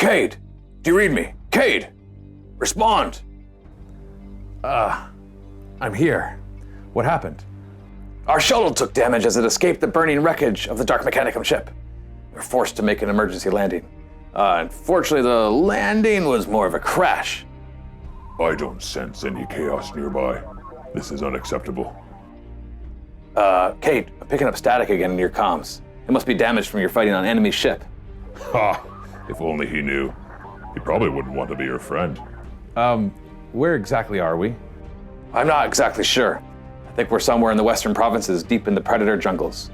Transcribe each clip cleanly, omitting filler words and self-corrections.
Cade! Do you read me? Cade! Respond! I'm here. What happened? Our shuttle took damage as it escaped the burning wreckage of the Dark Mechanicum ship. We were forced to make an emergency landing. Unfortunately, the landing was more of a crash. I don't sense any chaos nearby. This is unacceptable. Cade, I'm picking up static again in your comms. It must be damaged from your fighting on enemy ship. Ha! If only he knew. He probably wouldn't want to be your friend. Where exactly are we? I'm not exactly sure. I think we're somewhere in the western provinces, deep in the predator jungles.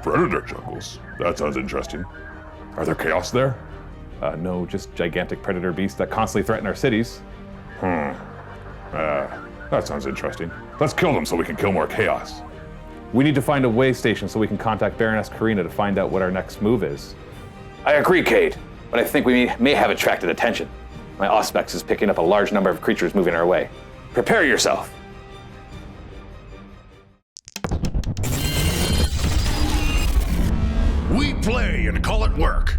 Predator jungles? That sounds interesting. Are there chaos there? No, just gigantic predator beasts that constantly threaten our cities. That sounds interesting. Let's kill them so we can kill more chaos. We need to find a way station so we can contact Baroness Karina to find out what our next move is. I agree, Cade, but I think we may have attracted attention. My Auspex is picking up a large number of creatures moving our way. Prepare yourself. We play and call it work.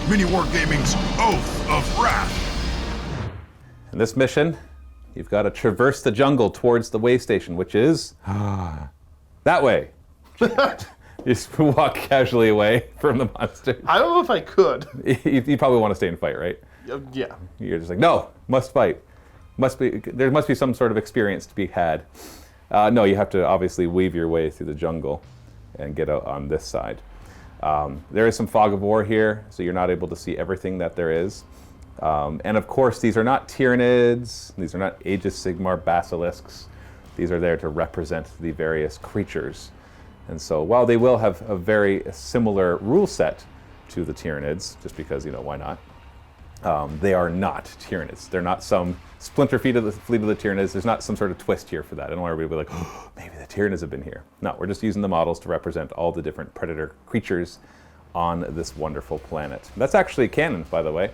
MiniWarGaming's Oath of Wrath. In this mission, you've got to traverse the jungle towards the way station, which is that way. You just walk casually away from the monster. I don't know if I could. You probably want to stay and fight, right? Yeah. You're just like, no, must fight. There must be some sort of experience to be had. No, you have to obviously weave your way through the jungle and get out on this side. There is some fog of war here, so you're not able to see everything that there is. And of course, these are not Tyranids, these are not Aegis Sigmar basilisks. These are there to represent the various creatures. And so while they will have a very similar rule set to the Tyranids, just because, why not? They are not Tyranids. They're not some splinter fleet of the Tyranids. There's not some sort of twist here for that. I don't want everybody to be like, oh, maybe the Tyranids have been here. No, we're just using the models to represent all the different predator creatures on this wonderful planet. That's actually canon, by the way.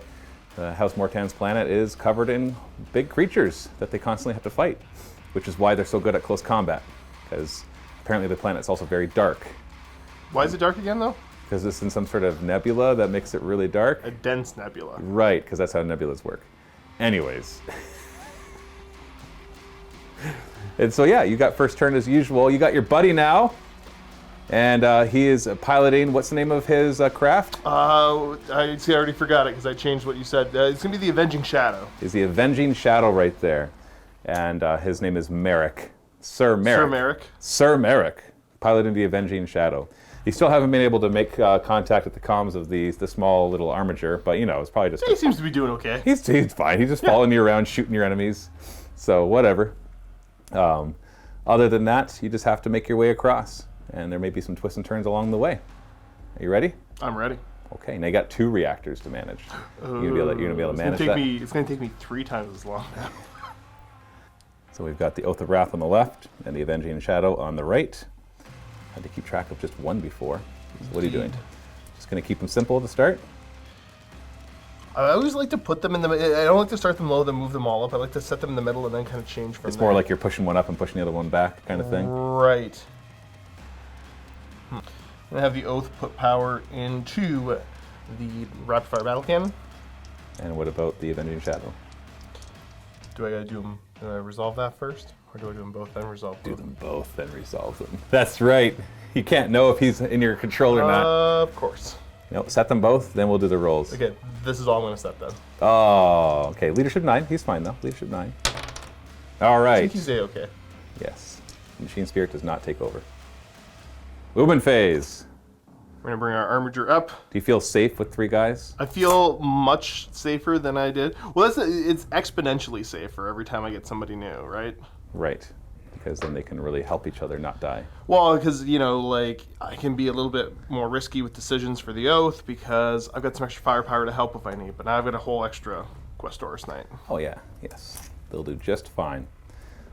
House Mortan's planet is covered in big creatures that they constantly have to fight, which is why they're so good at close combat, because apparently the planet's also very dark. Why is it dark again, though? Because it's in some sort of nebula that makes it really dark. A dense nebula. Right, because that's how nebulas work. Anyways. And so yeah, you got first turn as usual. You got your buddy now. And he is piloting, what's the name of his craft? I see, I already forgot it because I changed what you said. It's going to be the Avenging Shadow. Is the Avenging Shadow right there. And his name is Merrick. Sir Merrick. Sir Merrick. Sir Merrick, piloting the Avenging Shadow. You still haven't been able to make contact with the comms of the small little armature, but it's probably just... He seems to be doing okay. He's fine. He's just following you around, shooting your enemies. So whatever. Other than that, you just have to make your way across. And there may be some twists and turns along the way. Are you ready? I'm ready. Okay, now you got 2 reactors to manage. You're gonna be able to manage that. It's going to take me 3 times as long now. So we've got the Oath of Wrath on the left and the Avenging Shadow on the right. Had to keep track of just one before. So what are you doing? Just going to keep them simple to start? I always like to put them in the... I don't like to start them low, then move them all up. I like to set them in the middle and then kind of change from there. It's more like you're pushing one up and pushing the other one back kind of thing? Right. I'm going to have the Oath put power into the Rapid Fire Battle Cannon. And what about the Avenging Shadow? Do I got to do them... Do I resolve that first? Or do I do them both then resolve them? Do them both, then resolve them. That's right. You can't know if he's in your control or not. Of course. Set them both, then we'll do the rolls. Okay, this is all I'm going to set then. Oh, okay. Leadership 9. He's fine, though. Leadership 9. All right. I think he's A-okay. Yes. Machine Spirit does not take over. Movement phase. We're going to bring our Armiger up. Do you feel safe with 3 guys? I feel much safer than I did. Well, it's exponentially safer every time I get somebody new, right? Right. Because then they can really help each other not die. Well, because, I can be a little bit more risky with decisions for the Oath because I've got some extra firepower to help if I need, but now I've got a whole extra Questoris Knight. Oh, yeah. Yes. They'll do just fine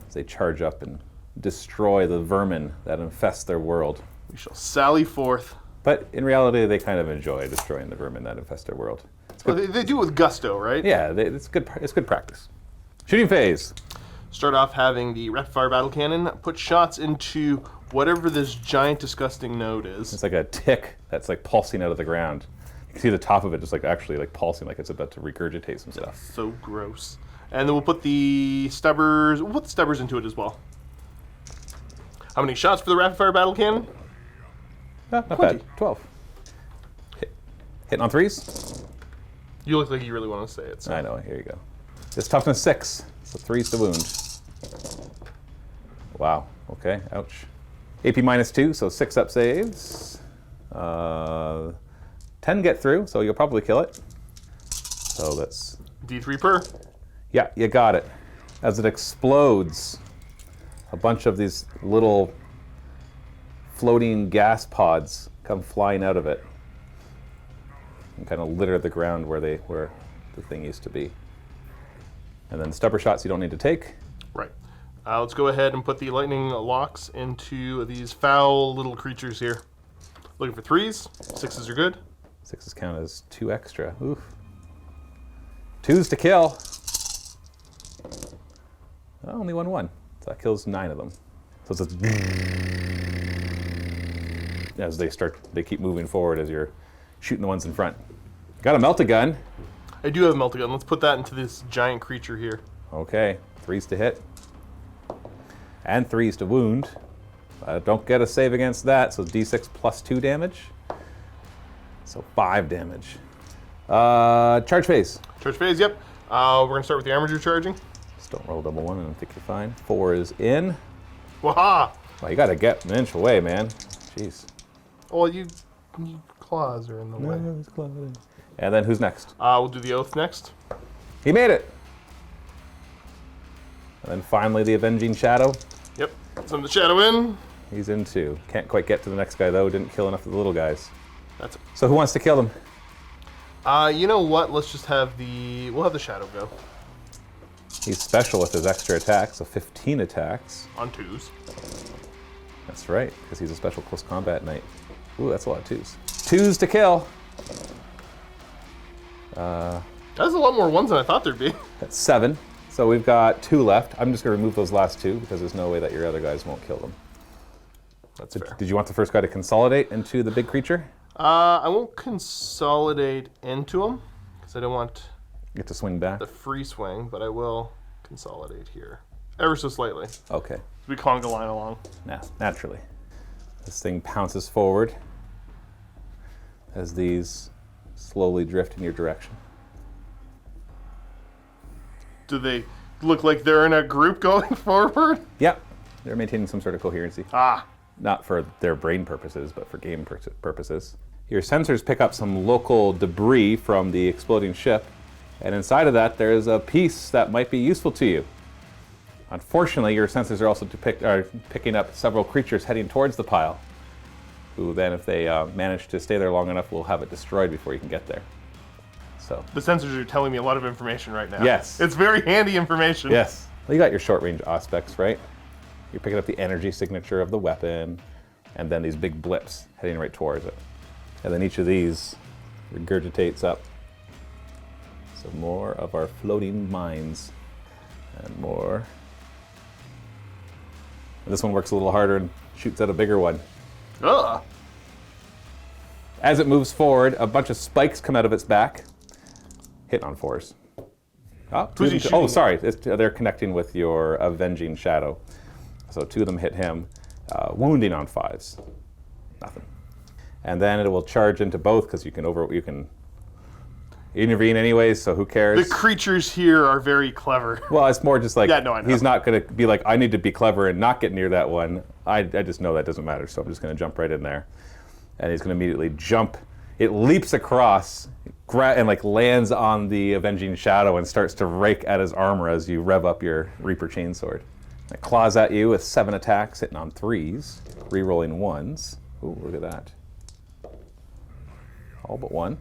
as they charge up and destroy the vermin that infest their world. We shall sally forth. But in reality, they kind of enjoy destroying the vermin that infest their world. Well, they do it with gusto, right? Yeah, it's good practice. Shooting phase. Start off having the Rapid Fire Battle Cannon put shots into whatever this giant disgusting node is. It's like a tick that's like pulsing out of the ground. You can see the top of it just like actually like pulsing, like it's about to regurgitate some stuff. So gross. And then we'll put the stubbers. We'll put the stubbers into it as well. How many shots for the rapid fire battle cannon? Not 20. bad. 12. Hitting on 3s. You look like you really want to say it. So. I know. Here you go. It's toughness 6, so 3s to wound. Wow. Okay. Ouch. AP -2, so 6 up saves. 10 get through, so you'll probably kill it. So that's... D3 per. Yeah, you got it. As it explodes, a bunch of these little floating gas pods come flying out of it and kind of litter the ground where the thing used to be. And then stubber shots you don't need to take. Right. Let's go ahead and put the lightning locks into these foul little creatures here. Looking for 3s. 6s are good. 6s count as 2 extra. Oof. 2s to kill. Oh, only 1/1. So that kills 9 of them. So it's as they keep moving forward as you're shooting the ones in front. Got a melt-a-gun. I do have a melt-a-gun. Let's put that into this giant creature here. Okay, 3s to hit. And 3s to wound. Don't get a save against that, so D6 plus 2 damage. So 5 damage. Charge phase. Charge phase, yep. We're going to start with the armature charging. Just don't roll double 1 and I think you're fine. 4 is in. Waha! Well, you gotta get an inch away, man. Jeez. Well, you claws are in the way. And then who's next? We'll do the oath next. He made it! And then finally the Avenging Shadow. Yep. Send the shadow in. He's in 2. Can't quite get to the next guy though. Didn't kill enough of the little guys. That's it. So who wants to kill them? You know what? Let's just have we'll have the shadow go. He's special with his extra attacks, so 15 attacks. On 2s. That's right, because he's a special close combat knight. Ooh, that's a lot of 2s. 2s to kill. That's a lot more 1s than I thought there'd be. That's 7. So we've got 2 left. I'm just going to remove those last 2 because there's no way that your other guys won't kill them. That's fair. Did you want the first guy to consolidate into the big creature? I won't consolidate into him because I don't want Get to swing back? the free swing, but I will consolidate here. Ever so slightly. Okay. We conga line along. Naturally. This thing pounces forward as these slowly drift in your direction. Do they look like they're in a group going forward? Yep. They're maintaining some sort of coherency. Ah. Not for their brain purposes, but for game purposes. Your sensors pick up some local debris from the exploding ship, and inside of that there is a piece that might be useful to you. Unfortunately, your sensors are also picking up several creatures heading towards the pile, who then, if they manage to stay there long enough, will have it destroyed before you can get there. So. The sensors are telling me a lot of information right now. Yes. It's very handy information. Yes. Well, you got your short-range aspects, right? You're picking up the energy signature of the weapon, and then these big blips heading right towards it. And then each of these regurgitates up some more of our floating mines. And more. And this one works a little harder and shoots out a bigger one. Ugh. As it moves forward, a bunch of spikes come out of its back. Hit on 4s. Who's he shooting? Oh, sorry. They're connecting with your Avenging Shadow. So 2 of them hit him, wounding on 5s. Nothing. And then it will charge into both because you can intervene anyways. So who cares? The creatures here are very clever. Well, it's more just like Yeah, no, I know. he's not going to be like, I need to be clever and not get near that one. I just know that doesn't matter. So I'm just going to jump right in there, and he's going to immediately jump. It leaps across and like lands on the Avenging Shadow and starts to rake at his armor as you rev up your Reaper Chainsword. It claws at you with 7 attacks, hitting on 3s, re-rolling 1s. Ooh, look at that. All but 1.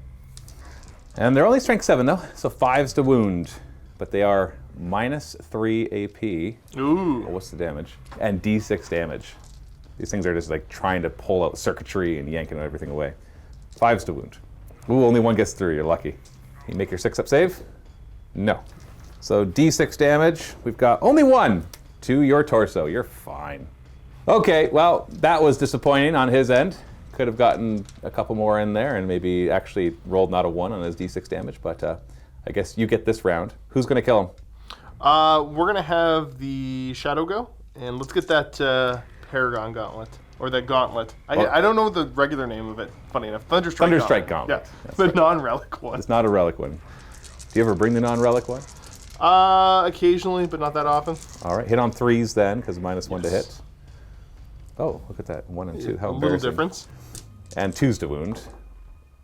And they're only strength 7 though, so 5s to wound. But they are -3 AP. Ooh. Oh, what's the damage? And D6 damage. These things are just like trying to pull out circuitry and yanking everything away. 5s to wound. Ooh, only 1 gets through, you're lucky. You make your 6-up save? No. So D6 damage, we've got only 1 to your torso. You're fine. Okay, well, that was disappointing on his end. Could have gotten a couple more in there and maybe actually rolled not a 1 on his d6 damage, but I guess you get this round. Who's going to kill him? We're going to have the Shadow go, and let's get that Paragon Gauntlet, or that Gauntlet. I don't know the regular name of it, funny enough. Thunderstrike Gauntlet. Yeah, That's the right. non-relic one. It's not a relic one. Do you ever bring the non-relic one? Occasionally, but not that often. All right, hit on 3s then, because -1 to hit. Oh, look at that, 1 and 2. How A little embarrassing. difference. And 2's to wound.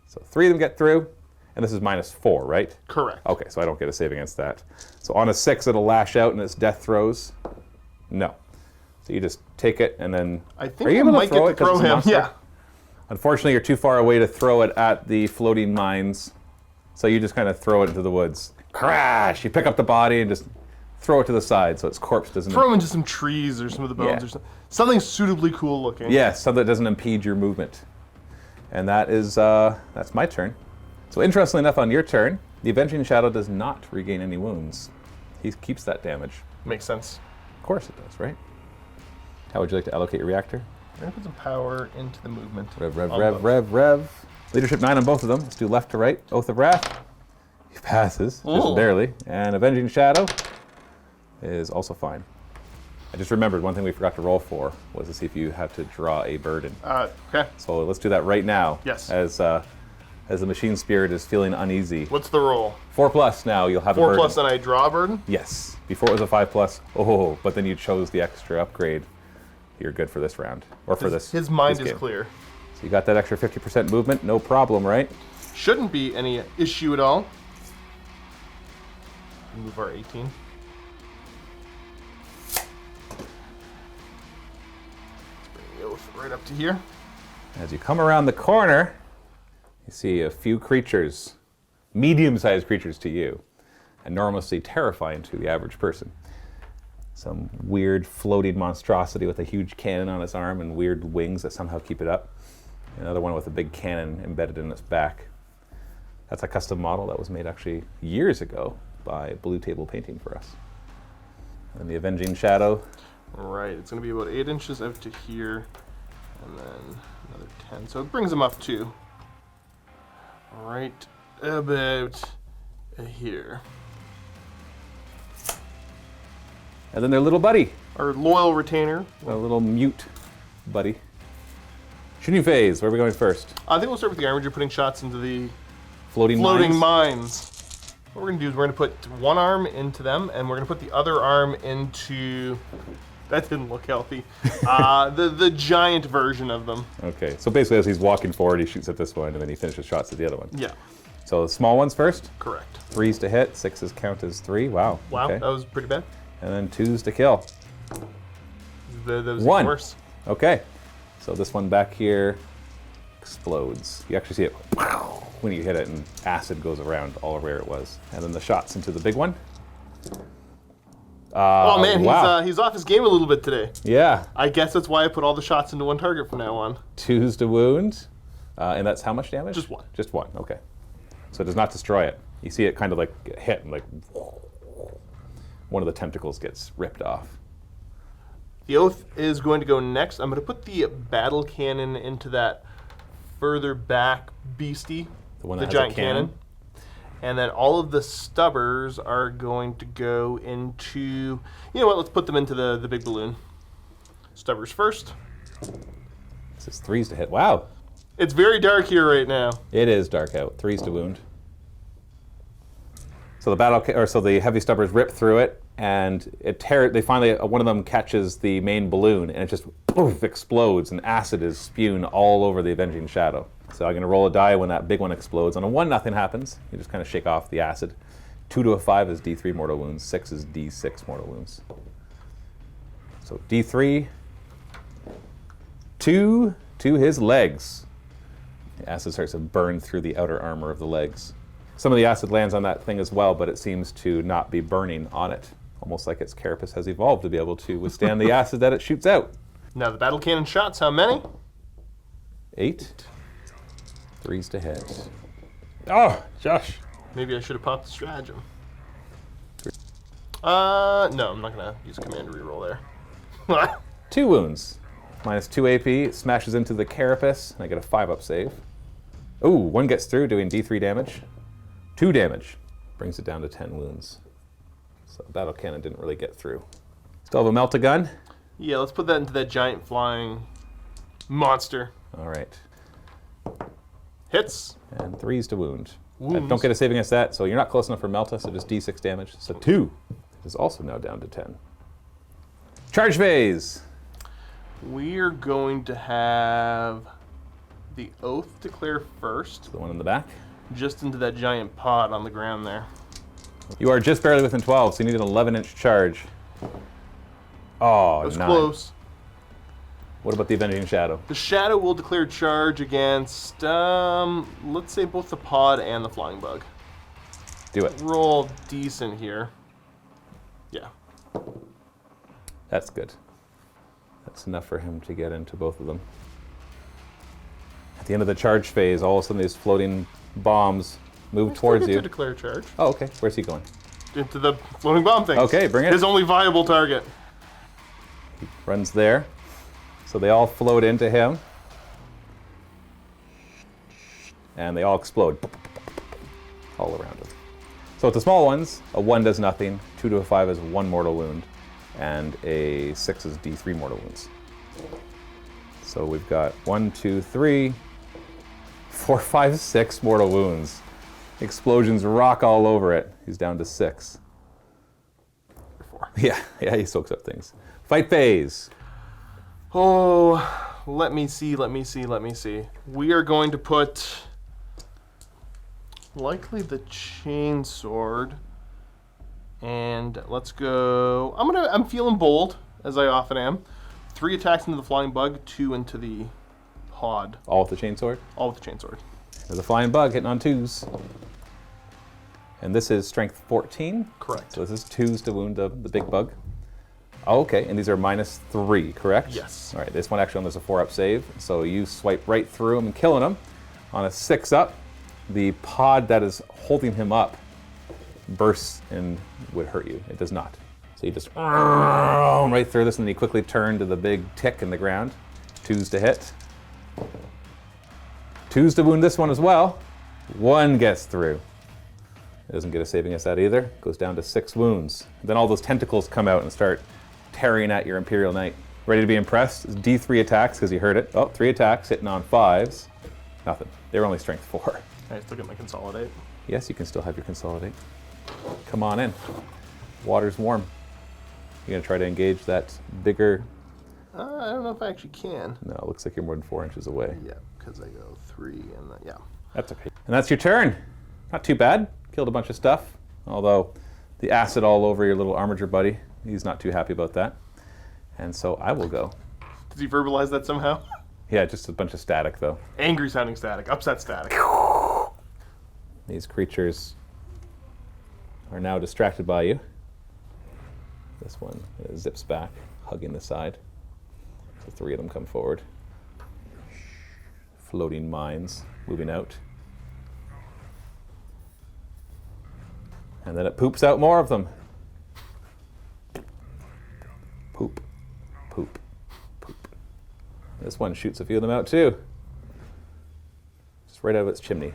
So 3 of them get through, and this is -4, right? Correct. Okay, so I don't get a save against that. So on a 6, it'll lash out and its death throws. No. So you just take it and then... I think Are you I able might get to 'cause throw it's a him. monster? Yeah. Unfortunately, you're too far away to throw it at the floating mines. So you just kind of throw it into the woods. Crash! You pick up the body and just throw it to the side so its corpse doesn't... Throw him into some trees or some of the bones Yeah. or something suitably cool looking. Yes, something that doesn't impede your movement. And that is, that's my turn. So interestingly enough, on your turn, the Avenging Shadow does not regain any wounds. He keeps that damage. Makes sense. Of course it does, right? How would you like to allocate your reactor? We're going to put some power into the movement. Rev. Leadership 9 on both of them. Let's do left to right. Oath of Wrath. He passes, just Ooh. barely. And Avenging Shadow is also fine. I just remembered one thing we forgot to roll for was to see if you have to draw a burden. Okay. So let's do that right now. Yes. As the machine spirit is feeling uneasy. What's the roll? 4+ now, you'll have a 4 burden. plus, and I draw a burden? Yes. Before it was a 5+. Oh, but then you chose the extra upgrade. You're good for this round. Or for this. His mind this is game. clear. So you got that extra 50% movement, no problem, right? Shouldn't be any issue at all. Move our 18. Let's bring the oath right up to here. As you come around the corner, you see a few creatures, medium-sized creatures to you, enormously terrifying to the average person. Some weird floating monstrosity with a huge cannon on its arm and weird wings that somehow keep it up. Another one with a big cannon embedded in its back. That's a custom model that was made actually years ago by Blue Table Painting for us. And the Avenging Shadow. Right, it's going to be about 8 inches out to here, and then another 10. So it brings him up to right about here. And then their little buddy, Our loyal retainer. a little mute buddy. Shooting phase, where are we going first? I think we'll start with the armor. You're putting shots into the Floating floating mines? mines. What we're going to do is we're going to put one arm into them, and we're going to put the other arm into... That didn't look healthy. The giant version of them. Okay, so basically as he's walking forward, he shoots at this one, and then he finishes shots at the other one. Yeah, So the small ones first. correct. 3s to hit, 6s count as 3. Wow. Wow, Okay. that was pretty bad. And then 2s to kill. That was One. even worse. Okay. So this one back here explodes. You actually see it when you hit it, and acid goes around all where it was. And then the shots into the big one. Oh man, wow. he's off his game a little bit today. Yeah. I guess that's why I put all the shots into one target from now on. 2s to wound. And that's how much damage? Just 1. Just 1, okay. So it does not destroy it. You see it kind of like get hit and like one of the tentacles gets ripped off. The Oath is going to go next. I'm going to put the battle cannon into that further back beastie, The one the that has a giant cannon. And then all of the stubbers are going to go into, you know what, let's put them into the big balloon. Stubbers first. This is 3s to hit. Wow. It's very dark here right now. It is dark out. 3s to wound. So the heavy stubbers rip through it, and they finally, one of them catches the main balloon, and it just poof, explodes, and acid is spewed all over the Avenging Shadow. So I'm going to roll a die when that big one explodes. On a 1, nothing happens. You just kind of shake off the acid. 2 to a 5 is D3 mortal wounds. 6 is D6 mortal wounds. So D3, 2 to his legs. The acid starts to burn through the outer armor of the legs. Some of the acid lands on that thing as well, but it seems to not be burning on it. Almost like its carapace has evolved to be able to withstand the acid that it shoots out. Now the battle cannon shots, how many? 8. 3s to hit. Oh, Josh. Maybe I should have popped the stratagem. No, I'm not going to use a command to reroll there. 2 wounds. Minus 2 AP, smashes into the carapace, and I get a 5-up save. Ooh, 1 gets through, doing D3 damage. 2 damage, brings it down to 10 wounds. So Battle Cannon didn't really get through. Still have a Melt-A-Gun. Yeah, let's put that into that giant flying monster. All right. Hits. And 3s to wound. Wounds. Don't get a save against that, so you're not close enough for Melta, so just D6 damage. So 2 is also now down to 10. Charge phase. We're going to have the Oath declare first, The one in the back. just into that giant pod on the ground there. You are just barely within 12, so you need an 11-inch charge. Oh, That was 9. close. What about the Avenging Shadow? The Shadow will declare charge against, let's say both the pod and the flying bug. Do it. Roll decent here. Yeah. That's good. That's enough for him to get into both of them. At the end of the charge phase, all of a sudden these floating bombs move towards Still get you. to declare charge. Oh, okay. Where's he going? Into the floating bomb thing. Okay, bring it. His only viable target. Runs there. So they all float into him. And they all explode. All around him. So with the small ones, a 1 does nothing, 2 to a 5 is 1 mortal wound, and a 6 is D3 mortal wounds. So we've got 1, 2, 3, 4, 5, 6 mortal wounds. Explosions rock all over it. He's down to 6. 4. Yeah, he soaks up things. Fight phase. Oh, let me see. We are going to put likely the chainsword, and let's go. I'm feeling bold, as I often am. 3 attacks into the flying bug, 2 into the pod. All with the chainsword. All with the chainsword. There's a flying bug hitting on 2s. And this is strength 14. Correct. So this is 2s to wound the big bug. Oh, okay, and these are minus 3, correct? Yes. All right, this one actually only has a 4-up save, so you swipe right through him and killing him. On a 6-up, the pod that is holding him up bursts and would hurt you. It does not. So you just right through this, and then you quickly turn to the big tick in the ground. 2s to hit. 2s to wound this one as well. 1 gets through. It doesn't get a save against that either. Goes down to 6 wounds. Then all those tentacles come out and start tearing at your Imperial Knight. Ready to be impressed? It's D3 attacks because you heard it. Oh, 3 attacks hitting on 5s. Nothing. They were only strength 4. I still get my consolidate. Yes, you can still have your consolidate. Come on in. Water's warm. You gonna try to engage that bigger? I don't know if I actually can. No, it looks like you're more than 4 inches away. Yeah, because I go 3 and then, yeah. That's okay. And that's your turn. Not too bad. Killed a bunch of stuff. Although the acid all over your little armiger buddy, he's not too happy about that. And so I will go. Does he verbalize that somehow? Yeah, just a bunch of static though. Angry sounding static, upset static. These creatures are now distracted by you. This one zips back, hugging the side. So 3 of them come forward. Floating mines moving out. And then it poops out more of them. Poop, poop, poop. This one shoots a few of them out too. Just right out of its chimney.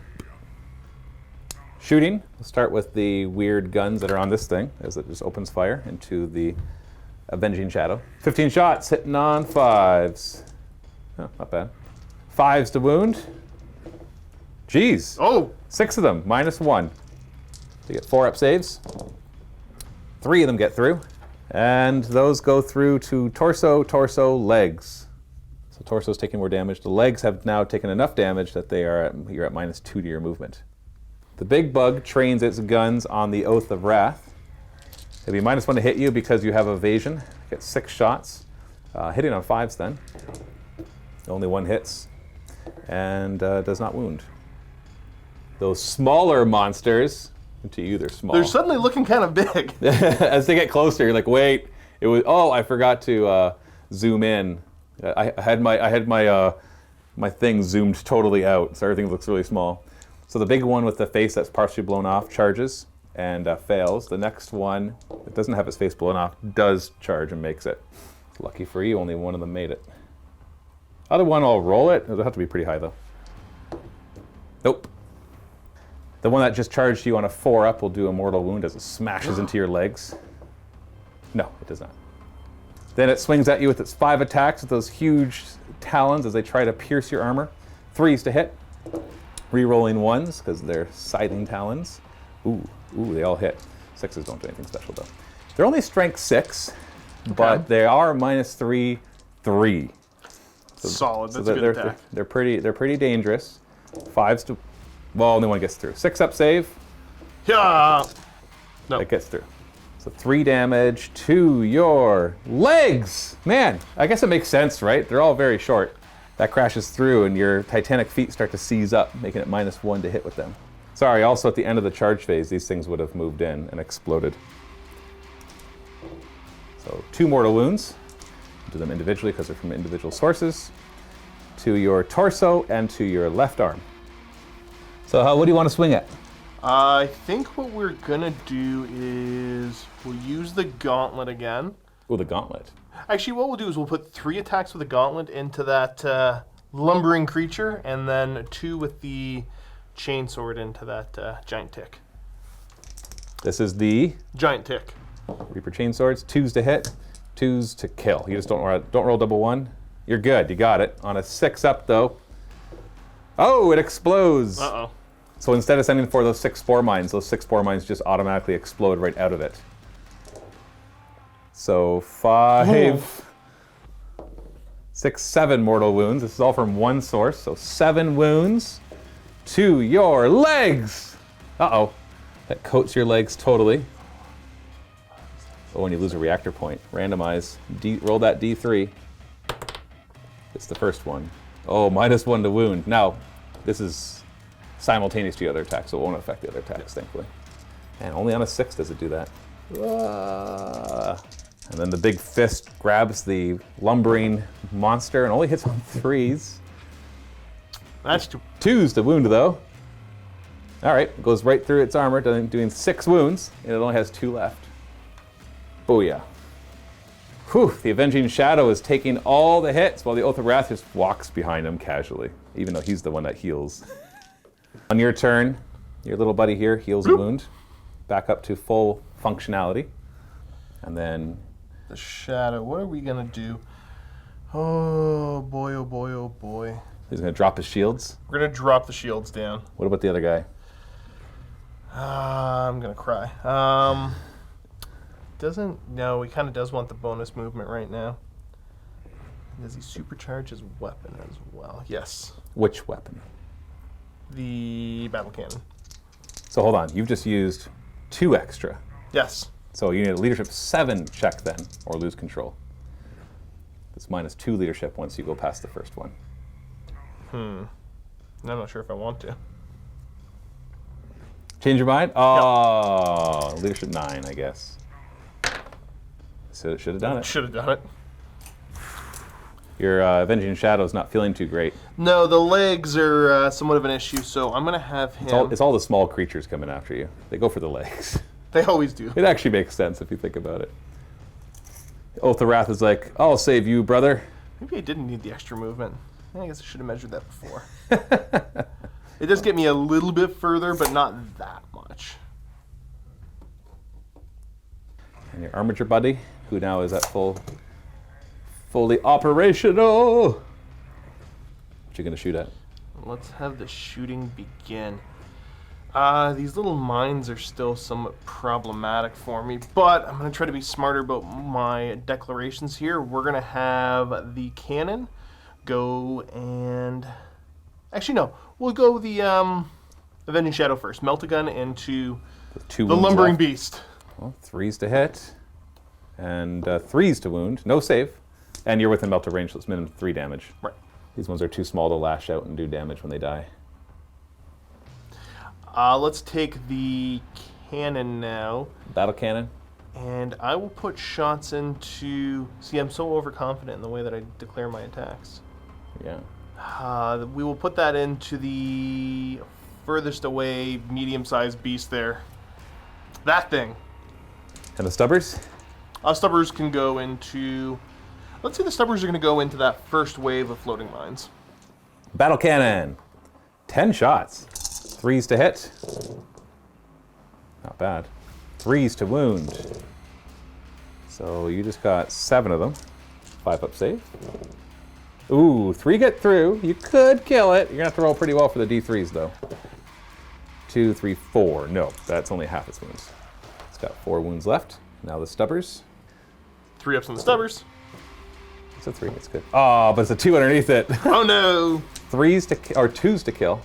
Shooting, we'll start with the weird guns that are on this thing as it just opens fire into the Avenging Shadow. 15 shots, hitting on 5s. Oh, not bad. 5s to wound. Jeez. Oh! 6 of them, minus 1. You get 4-up saves. 3 of them get through. And those go through to torso, legs. So torso's taking more damage. The legs have now taken enough damage that you're at minus 2 to your movement. The big bug trains its guns on the Oath of Wrath. It'll be minus 1 to hit you because you have evasion. Get 6 shots. Hitting on 5s then. Only 1 hits. And does not wound. Those smaller monsters, to you they're small. They're suddenly looking kind of big. As they get closer, you're like, wait, it was. Oh, I forgot to zoom in. I had my thing zoomed totally out, so everything looks really small. So the big one with the face that's partially blown off charges and fails. The next one, that doesn't have its face blown off, does charge and makes it. Lucky for you, only 1 of them made it. Other one, I'll roll it. It'll have to be pretty high, though. Nope. The one that just charged you on a 4-up will do a mortal wound as it smashes into your legs. No, it does not. Then it swings at you with its 5 attacks with those huge talons as they try to pierce your armor. 3s to hit. Re-rolling 1s because they're scything talons. Ooh, they all hit. 6s don't do anything special, though. They're only strength 6, but they are -3, 3. Solid. That's a good attack. They're pretty dangerous. 5s to, well, only one gets through. 6-up save. Yeah. No. That gets through. So 3 damage to your legs. Man, I guess it makes sense, right? They're all very short. That crashes through, and your titanic feet start to seize up, making it -1 to hit with them. Sorry. Also, at the end of the charge phase, these things would have moved in and exploded. So 2 mortal wounds. Do them individually because they're from individual sources. To your torso and to your left arm. So what do you want to swing at? I think what we're gonna do is we'll use the gauntlet again. Oh, the gauntlet. Actually, what we'll do is we'll put 3 attacks with the gauntlet into that lumbering creature, and then 2 with the chainsword into that giant tick. This is the Giant tick. Reaper chainswords. 2s to hit, 2s to kill. You just don't roll double 1. You're good. You got it. On a 6-up though. Oh, it explodes. Uh-oh. So instead of sending for those 6 spore mines, those 6 spore mines just automatically explode right out of it. So 5, 6, 7 mortal wounds. This is all from one source. So 7 wounds to your legs. Uh-oh. That coats your legs totally. Oh, when you lose a reactor point. Randomize. Roll that D3. It's the first one. Oh, -1 to wound. Now, this is simultaneous to the other attacks, so it won't affect the other attacks, thankfully. And only on a 6 does it do that. And then the big fist grabs the lumbering monster and only hits on 3s. That's too... 2s to wound, though. All right, it goes right through its armor, doing 6 wounds, and it only has 2 left. Booyah. Whew, the Avenging Shadow is taking all the hits while the Oath of Wrath just walks behind him casually, even though he's the one that heals. On your turn, your little buddy here heals a wound, back up to full functionality. And then... The Shadow, what are we gonna do? Oh boy, oh boy, oh boy. He's gonna drop his shields. We're gonna drop the shields down. What about the other guy? I'm gonna cry. No, he kind of does want the bonus movement right now. Does he supercharge his weapon as well? Yes. Which weapon? The battle cannon. So hold on, you've just used 2 extra. Yes. So you need a leadership 7 check then, or lose control. It's -2 leadership once you go past the first one. I'm not sure if I want to. Change your mind? Oh, yep. Leadership 9, I guess. So it should have done it. Should have done it. Your Avenging Shadow's not feeling too great. No, the legs are somewhat of an issue, so I'm going to have him... It's all the small creatures coming after you. They go for the legs. They always do. It actually makes sense if you think about it. Oath of Wrath is like, I'll save you, brother. Maybe I didn't need the extra movement. I guess I should have measured that before. It does get me a little bit further, but not that much. And your Armature buddy, who now is at fully operational. What you gonna shoot at? Let's have the shooting begin. These little mines are still somewhat problematic for me, but I'm going to try to be smarter about my declarations here. We're going to have the cannon go and... Actually, no. We'll go the Avenging Shadow first. Melt a gun into the lumbering beast. Well, 3s to hit, and 3s to wound. No save. And you're within melter range, so it's minimum 3 damage. Right. These ones are too small to lash out and do damage when they die. Let's take the cannon now. Battle cannon. And I will put shots into... See, I'm so overconfident in the way that I declare my attacks. Yeah. We will put that into the furthest away medium-sized beast there. That thing. And the stubbers? Stubbers can go into Let's see, the stubbers are going to go into that first wave of floating mines. Battle cannon. 10 shots. 3s to hit. Not bad. 3s to wound. So you just got 7 of them. 5 up save. Ooh, 3 get through. You could kill it. You're gonna have to roll pretty well for the D3s though. 2, 3, 4. No, that's only half its wounds. It's got 4 wounds left. Now the stubbers. 3 ups on the stubbers. It's a 3. It's good. Oh, but it's a 2 underneath it. Oh no! 3s to or 2s to kill.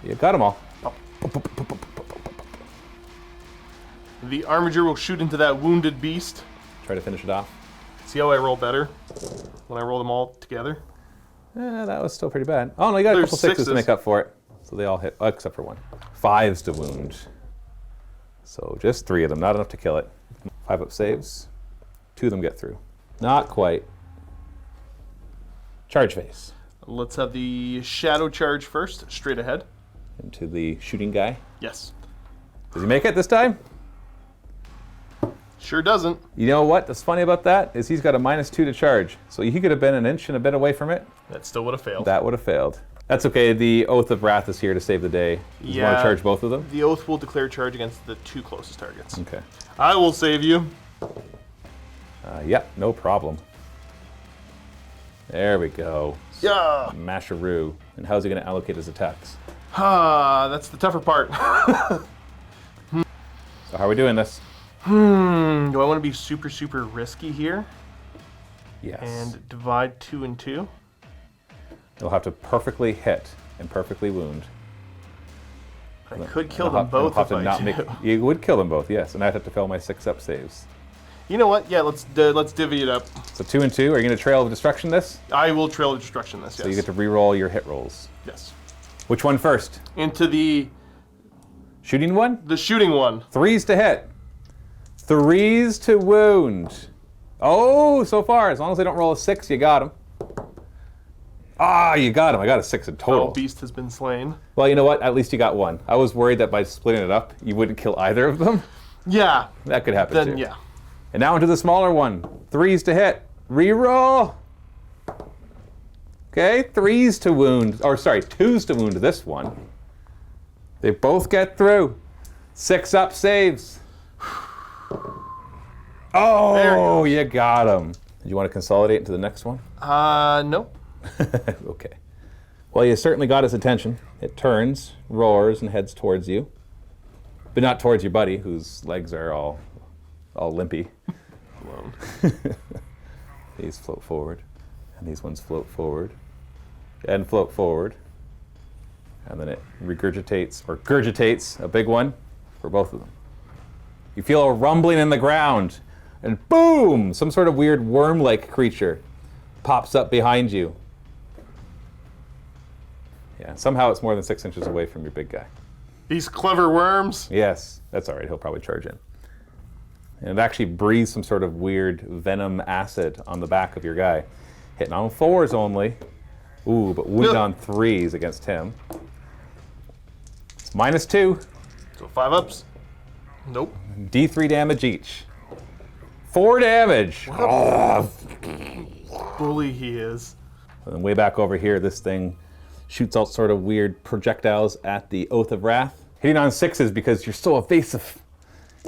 You got them all. The Armiger will shoot into that wounded beast. Try to finish it off. See how I roll better when I roll them all together? That was still pretty bad. Oh no, you got a couple 6s to make up for it. So they all hit, except for 1. 5s to wound. So just 3 of them, not enough to kill it. 5 up saves. 2 of them get through. Not quite. Charge phase. Let's have the shadow charge first, straight ahead. Into the shooting guy. Yes. Does he make it this time? Sure doesn't. You know what? That's funny about that is he's got a -2 to charge. So he could have been an inch and a bit away from it. That still would have failed. That would have failed. That's okay. The Oath of Wrath is here to save the day. You want to charge both of them? The Oath will declare charge against the 2 closest targets. Okay. I will save you. Yep, no problem. There we go. Yeah. Masharoo. And how's he going to allocate his attacks? That's the tougher part. So how are we doing this? Do I want to be super, super risky here Yes. and divide 2 and 2? You'll have to perfectly hit and perfectly wound. I could kill them both if I do. You would kill them both, yes. And I'd have to fail my 6-up saves. You know what? Yeah, let's divvy it up. So 2 and 2. Are you going to Trail of Destruction this? I will Trail of Destruction this, yes. So you get to re-roll your hit rolls. Yes. Which one first? Into the Shooting one? shooting one. 3s to hit. 3s to wound. Oh, so far, as long as they don't roll a 6, you got him. Ah, you got him. I got a 6 in total. Oh, beast has been slain. Well, you know what? At least you got 1. I was worried that by splitting it up, you wouldn't kill either of them. Yeah. That could happen Then too. yeah. And now into the smaller one. 3s to hit. Reroll. Okay, 3s to wound. Or sorry, 2s to wound this one. They both get through. 6-up saves. Oh, you got him. Do you want to consolidate into the next one? Nope. Okay. Well, you certainly got his attention. It turns, roars, and heads towards you. But not towards your buddy, whose legs are all limpy. Alone. These float forward, and these ones float forward, and float forward. And then it regurgitates, or gurgitates, a big one for both of them. You feel a rumbling in the ground, and boom! Some sort of weird worm-like creature pops up behind you. Yeah, somehow it's more than 6 inches away from your big guy. These clever worms. Yes, that's all right. He'll probably charge in. And it actually breathes some sort of weird venom acid on the back of your guy. Hitting on 4s only. Ooh, but wounded on 3s against him. It's -2. So 5 ups. Nope. D3 damage each. 4 damage. Bully he is. And then way back over here, this thing shoots all sort of weird projectiles at the Oath of Wrath. Hitting on 6s because you're so evasive.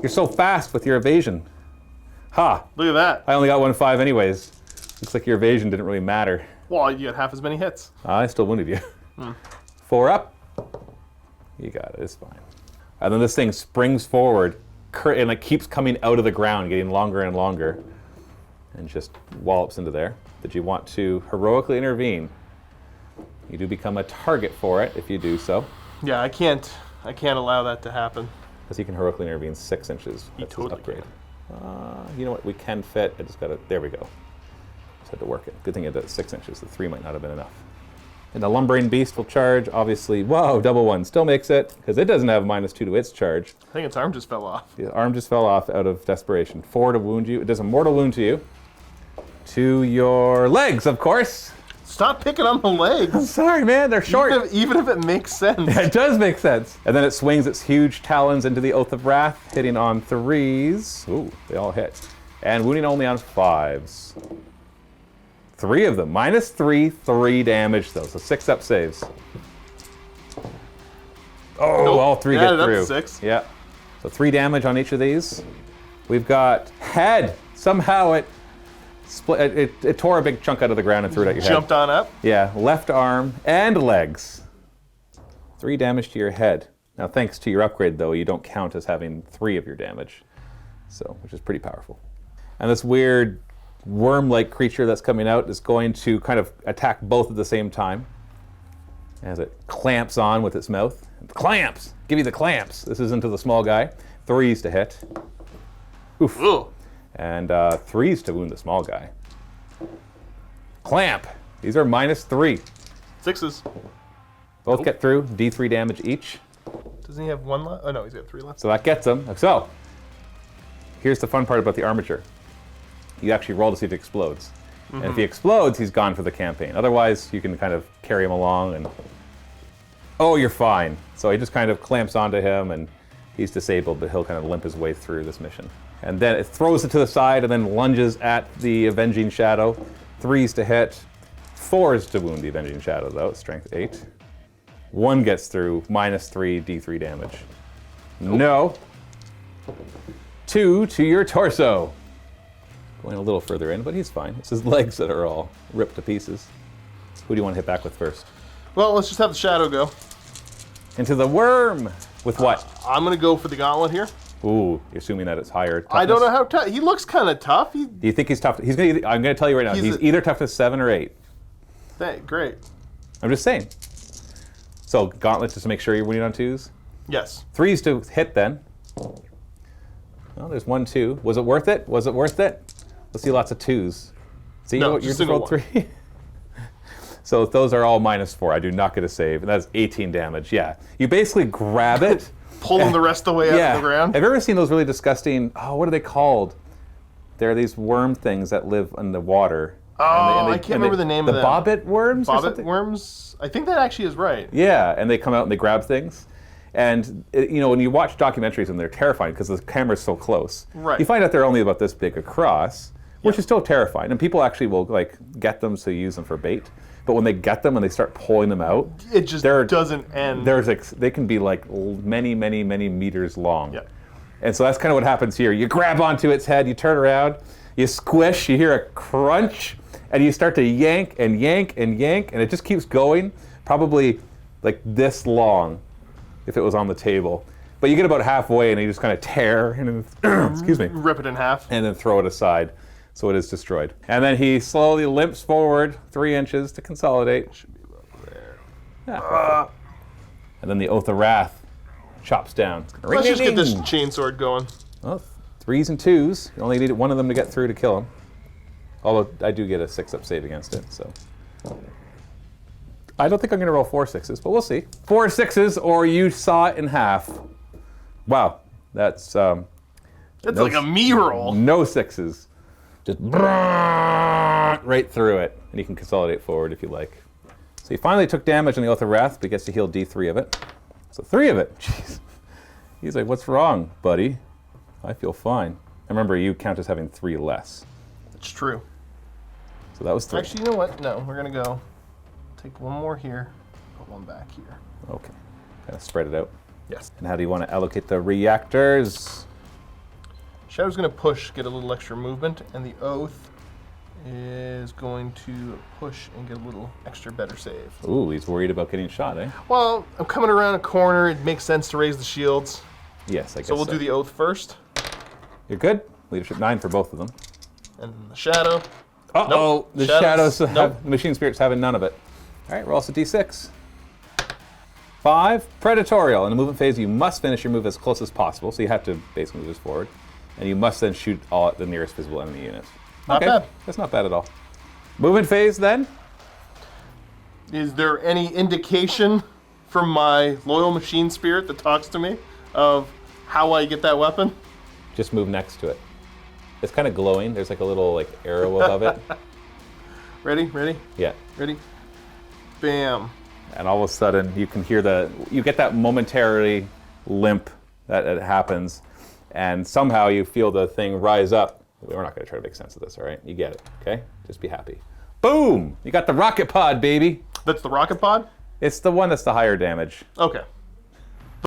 You're so fast with your evasion. Ha! Look at that. I only got 1 5 anyways. Looks like your evasion didn't really matter. Well, you had half as many hits. I still wounded you. 4 up. You got it. It's fine. And then this thing springs forward and it keeps coming out of the ground, getting longer and longer, and just wallops into there. Did you want to heroically intervene? You do become a target for it if you do so. Yeah, I can't allow that to happen. Because he can heroically intervene 6 inches. He That's totally his upgrade. You know what? We can fit. I just got to. There we go. Just had to work it. Good thing it did 6 inches. The 3 might not have been enough. And the lumbering beast will charge. Obviously, whoa! Double 1 still makes it because it doesn't have -2 to its charge. I think its arm just fell off. The arm just fell off out of desperation. 4 to wound you. It does a mortal wound to you. To your legs, of course. Stop picking on the legs. Sorry, man. They're short. Even if it makes sense. It does make sense. And then it swings its huge talons into the Oath of Wrath, hitting on 3s. Ooh, they all hit. And wounding only on 5s. 3 of them. -3, 3 damage though. So 6 up saves. Oh, Nope. all 3 Yeah, get that's through. 6. Yeah. So 3 damage on each of these. We've got head. Somehow it split. It tore a big chunk out of the ground and threw it at your head. Jumped on up. Yeah, left arm and legs. 3 damage to your head. Now, thanks to your upgrade, though, you don't count as having 3 of your damage. So, which is pretty powerful. And this weird worm-like creature that's coming out is going to kind of attack both at the same time. As it clamps on with its mouth. Clamps! Give me the clamps! This is into the small guy. 3s to hit. Oof. Ugh. And 3s to wound the small guy. Clamp! These are -3. 6s. Both get through, D3 damage each. Doesn't he have 1 left? Oh no, he's got 3 left. So that gets him. So, here's the fun part about the armature. You actually roll to see if it explodes. And if he explodes, he's gone for the campaign. Otherwise, you can kind of carry him along and... Oh, you're fine. So he just kind of clamps onto him and he's disabled, but he'll kind of limp his way through this mission. And then it throws it to the side and then lunges at the Avenging Shadow. 3s to hit. 4s to wound the Avenging Shadow, though. Strength 8. 1 gets through, -3, D3 damage. No. 2 to your torso. Going a little further in, but he's fine. It's his legs that are all ripped to pieces. Who do you want to hit back with first? Well, let's just have the shadow go. Into the worm. With what? I'm gonna go for the gauntlet here. Ooh, assuming that it's higher toughness. I don't know how tough. He looks kind of tough. Do you think he's tough? I'm going to tell you right now. He's either toughness 7 or 8. Great. I'm just saying. So gauntlet just to make sure you're winning on 2s. Yes. 3s to hit then. Well, there's 1, 2. Was it worth it? Was it worth it? Let's see lots of 2s. See, No, you're just single rolled 3. So those are all -4. I do not get a save, and that's 18 damage. Yeah, you basically grab it, Pulling the rest of the way out of the ground. Have you ever seen those really disgusting? Oh, what are they called? They're these worm things that live in the water. Oh, I can't remember the name of them. The bobbit worms. or Bobbit something? worms? I think that actually is right. Yeah, and they come out and they grab things. And when you watch documentaries and they're terrifying because the camera's so close. Right. You find out they're only about this big across, which is still terrifying. And people actually will get them to use them for bait. But when they get them and they start pulling them out, It just doesn't end. they can be like many, many, many meters long. Yeah. And so that's kind of what happens here. You grab onto its head, you turn around, you squish, you hear a crunch, and you start to yank and yank and yank, and it just keeps going, probably like this long if it was on the table. But you get about halfway and you just kind of tear and then, excuse me, Rip it in half. and then throw it aside. So it is destroyed. And then he slowly limps forward 3 inches to consolidate. Should be about there. Yeah, and then the Oath of Wrath chops down. Let's just get this chainsword going. Well, 3s and 2s. You only need one of them to get through to kill him. Although I do get a 6-up save against it, so. I don't think I'm going to roll 4 6s, but we'll see. 4 6s, or you saw it in half. Wow, that's That's like a me roll. no 6s. Just right through it, and you can consolidate forward if you like. So he finally took damage on the Oath of Wrath, but gets to heal D3 of it. So 3 of it. Jeez. He's like, what's wrong, buddy? I feel fine. And remember, you count as having 3 less. It's true. So that was 3. Actually, you know what? No, we're going to go take 1 more here, put 1 back here. Okay. Kind of spread it out. Yes. And how do you want to allocate the reactors? Shadow's going to push, get a little extra movement, and the Oath is going to push and get a little extra better save. Ooh, he's worried about getting shot, eh? Well, I'm coming around a corner. It makes sense to raise the shields. Yes, I guess So we'll do the Oath first, You're good? Leadership 9 for both of them. and then the Shadow. Uh-oh, Nope. the Shadows- shadows, nope. the machine spirits having none of it. All right, roll us a d6. 5, Predatorial. In the movement phase, you must finish your move as close as possible, so you have to basically move as forward. And you must then shoot all at the nearest visible enemy unit. Not okay, bad. That's not bad at all. Movement phase then? Is there any indication from my loyal machine spirit that talks to me of how I get that weapon? Just move next to it. It's kind of glowing. There's like a little arrow above it. Ready? Ready? Yeah. Ready? Bam. And all of a sudden, you can hear you get that momentary limp that it happens, and somehow you feel the thing rise up We're not going to try to make sense of this, all right? You get it, okay? Just be happy. Boom! You got the rocket pod, baby. That's the rocket pod? It's the one that's the higher damage. Okay.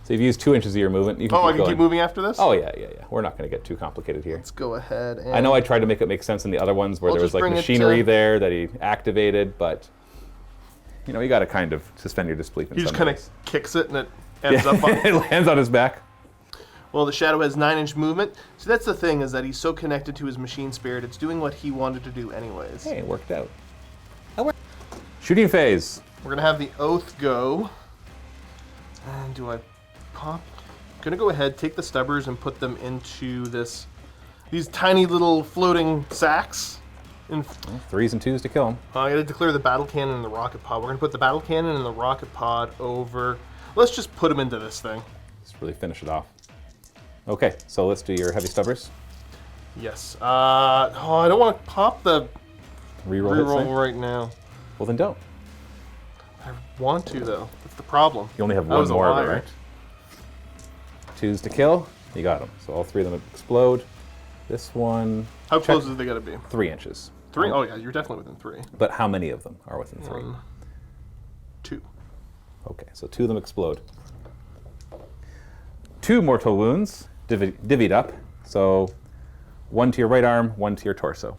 So you've used 2 inches of your movement. You can Oh, I can going. keep moving after this? Oh, yeah. We're not going to get too complicated here. Let's go ahead and... I know I tried to make it make sense in the other ones where I'll there was just like bring it machinery to- there that he activated, but you know, you got to kind of suspend your disbelief in He some just kind of ways. kicks it and it ends up on... It lands on his back. Well, the Shadow has 9-inch movement. So that's the thing, is that he's so connected to his machine spirit, it's doing what he wanted to do anyways. Hey, it worked out. Shooting phase. We're going to have the Oath go. And do I pop? I'm going to go ahead, take the stubbers, and put them into these tiny little floating sacks. And 3s and 2s to kill him. I got to declare the battle cannon and the rocket pod. We're going to put the battle cannon and the rocket pod over... Let's just put them into this thing. Let's really finish it off. Okay, so let's do your heavy stubbers. Yes. I don't want to pop the Reroll hits thing? reroll right now. Well, then don't. I want to, though. That's the problem. You only have I one was a more of it, liar. right? 2s to kill. You got them. So all 3 of them explode. This one... How check- close is they got to be? 3 inches. 3? Oh, yeah, you're definitely within 3. But how many of them are within 3? 1, 2. Okay, so 2 of them explode. 2 mortal wounds, divvied up. So 1 to your right arm, 1 to your torso.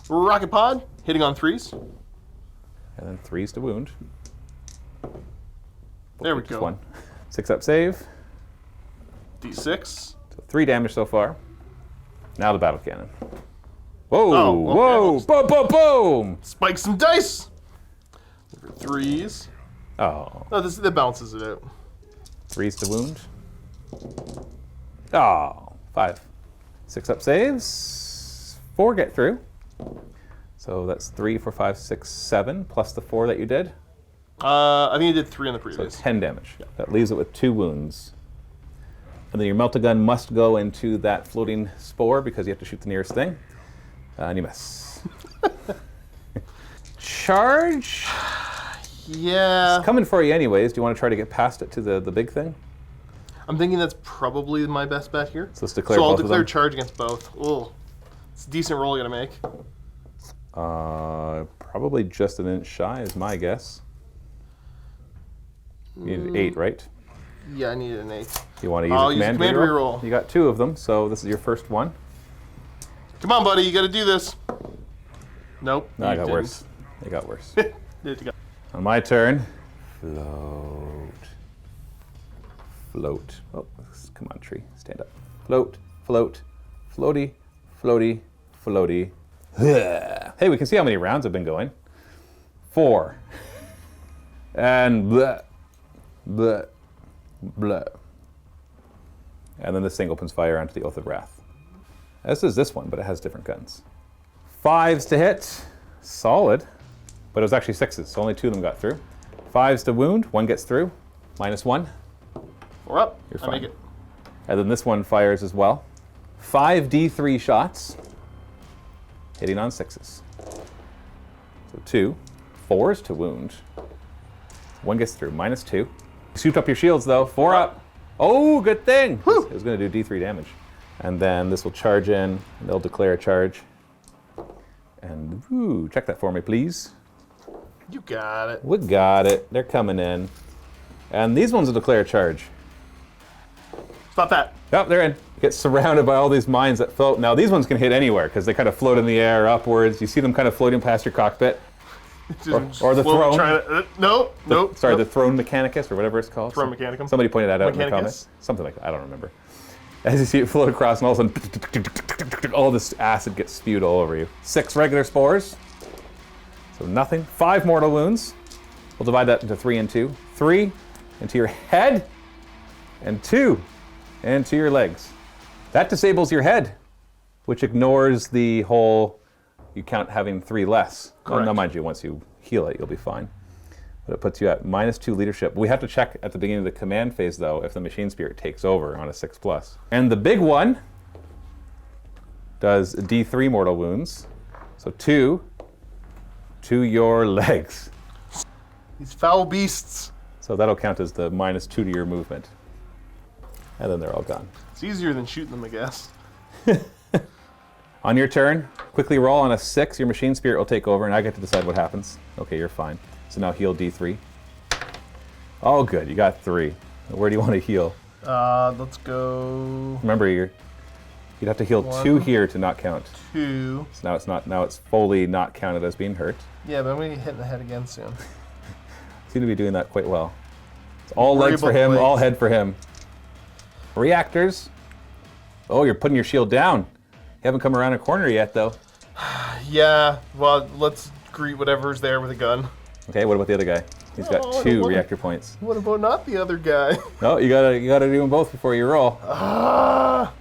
Rocket pod, hitting on 3s. And then 3s to wound. There we Just go. 1. 6 up save. D6. So 3 damage so far. Now the battle cannon. Whoa, Oh, okay. whoa, boom, boom, boom! Spike some dice. For 3s. Oh, Oh, that balances it out. 3s to wound. Oh, 5. 6 up saves. 4 get through. So that's 3, 4, 5, 6, 7, plus the 4 that you did. I think you did 3 on the So previous. 10 damage. That leaves it with 2 wounds. And then your melta-gun must go into that floating spore because you have to shoot the nearest thing. And you miss. Charge? Yeah. It's coming for you anyways. Do you want to try to get past it to the big thing? I'm thinking that's probably my best bet here. So let's declare So I'll both of declare them. charge against both. Oh, it's a decent roll you gotta make. Probably just an inch shy is my guess. You needed 8, right? Yeah, I needed an 8. You want to use I'll a use a command command reroll? reroll. You got 2 of them, so this is your first one. Come on, buddy, you gotta do this. Nope. No, I you got didn't. worse. It got worse. There you go. On my turn, float. Float. Oh, come on, tree. Stand up. Float, float, floaty, floaty, floaty. Hey, we can see how many rounds have been going. 4. And blah, blah, blah. And then this thing opens fire onto the Oath of Wrath. This is this one, but it has different guns. 5s to hit. Solid. But it was actually 6s, so only 2 of them got through. 5s to wound. 1 gets through. -1. 4 up. You're I fine. make it. And then this one fires as well. 5 D3 shots, hitting on 6s. So 2. 4s to wound. 1 gets through, -2. Shoot up your shields though, 4 up. Oh, good thing. It was going to do D3 damage. And then this will charge in, and they'll declare a charge. And ooh, check that for me, please. You got it. We got it. They're coming in. And these ones will declare a charge. Stop that. Oh, they're in. Get surrounded by all these mines that float. Now, these ones can hit anywhere because they kind of float in the air upwards. You see them kind of floating past your cockpit. Or the Slowly throne. trying to, nope. Sorry, nope. the Throne Mechanicus or whatever it's called. Throne Mechanicum? Somebody pointed that out in the Mechanicus? comments. Something like that. I don't remember. As you see it float across, and all of a sudden, all this acid gets spewed all over you. 6 regular spores. So nothing. 5 mortal wounds. We'll divide that into 3 and 2. 3 into your head, and 2 into your legs. That disables your head, which ignores the whole you count having 3 less. Well, now, Correct. mind you, once you heal it, you'll be fine. But it puts you at -2 leadership. We have to check at the beginning of the command phase, though, if the machine spirit takes over on a 6+. And the big one does D3 mortal wounds. So 2 to your legs. These foul beasts. So that'll count as the -2 to your movement. And then they're all gone. It's easier than shooting them, I guess. On your turn, quickly roll on a 6. Your machine spirit will take over, and I get to decide what happens. Okay, you're fine. So now heal D3. Oh, good. You got 3. Where do you want to heal? Let's go Remember, you'd have to heal 2 here to not count. 2. So now it's not. Now it's fully not counted as being hurt. Yeah, but I'm gonna get hit in the head again soon. Seem to be doing that quite well. It's all Worry legs for about him, the all legs. head for him. Reactors. Oh, you're putting your shield down. You haven't come around a corner yet, though. Yeah, well, let's greet whatever's there with a gun. Okay, what about the other guy? He's got Oh, I don't 2 wanna- reactor points. What about not the other guy? No, you gotta do them both before you roll. Ah!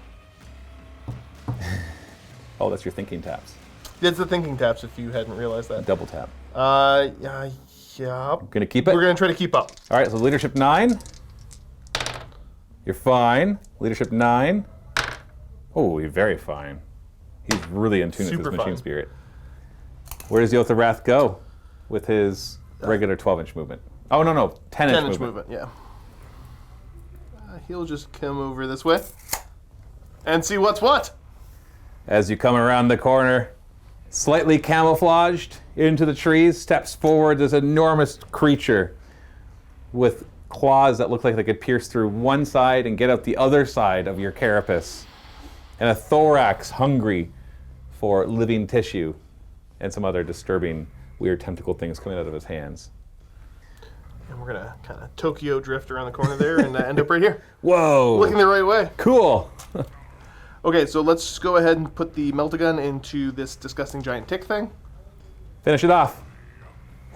Oh, that's your thinking taps. It's the thinking taps if you hadn't realized that. Double tap. Yeah. Gonna keep it? We're gonna try to keep up. All right, so leadership 9. You're fine. Leadership 9. Oh, you're very fine. He's really in tune with his Super machine fine. spirit. Where does the Oath of Wrath go with his regular 12-inch movement? Oh, no, 10-inch 10-inch movement, yeah. He'll just come over this way and see what's what. As you come around the corner, slightly camouflaged into the trees, steps forward this enormous creature with claws that look like they could pierce through one side and get out the other side of your carapace, and a thorax hungry for living tissue, and some other disturbing, weird tentacle things coming out of his hands. And we're gonna kind of Tokyo drift around the corner there and end up right here. Whoa! Looking the right way. Cool! Okay, so let's go ahead and put the melt-a-gun into this disgusting giant tick thing. Finish it off.